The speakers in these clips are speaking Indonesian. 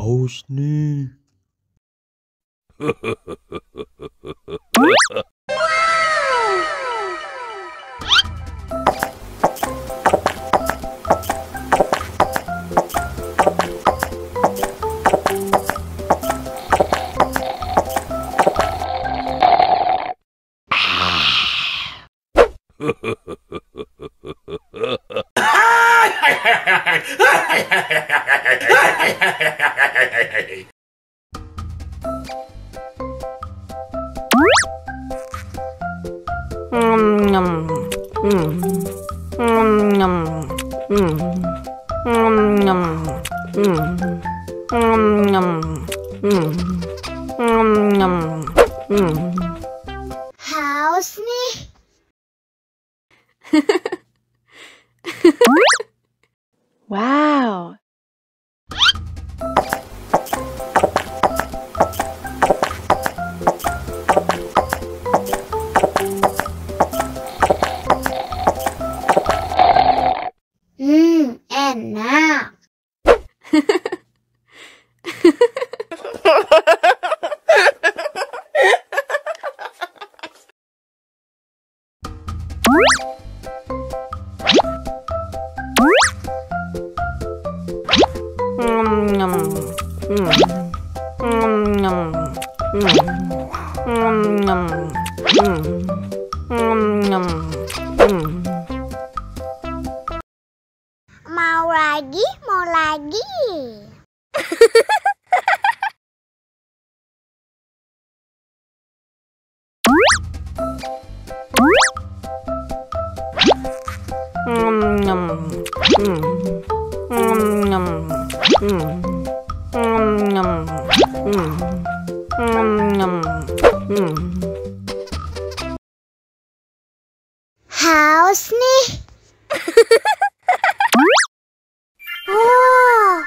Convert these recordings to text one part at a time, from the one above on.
Haus nih. Haus nih. Wow. Enak. Mau lagi, mau lagi. Haus nih. Oh.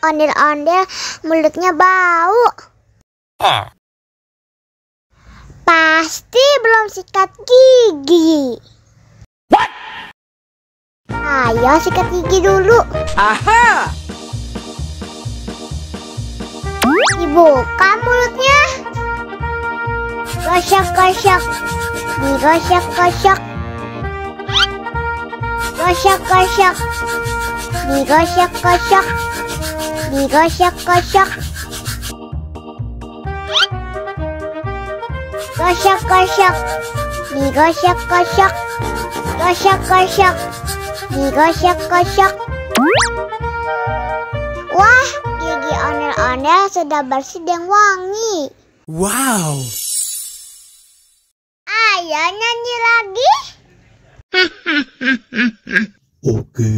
Ondel-ondel mulutnya bau. Pasti belum sikat gigi. What? Ayo sikat gigi dulu. Aha. Dibuka mulutnya. Gosok-gosok. Digosok-gosok. Gosok-gosok. Digosok-gosok. Digosok-gosok. Gosok-gosok. Digosok-gosok. Gosok-gosok. Digosok-gosok. Wah, gigi ondel-ondel sudah bersih dan wangi. Wow. Ayo nyanyi lagi. Oke.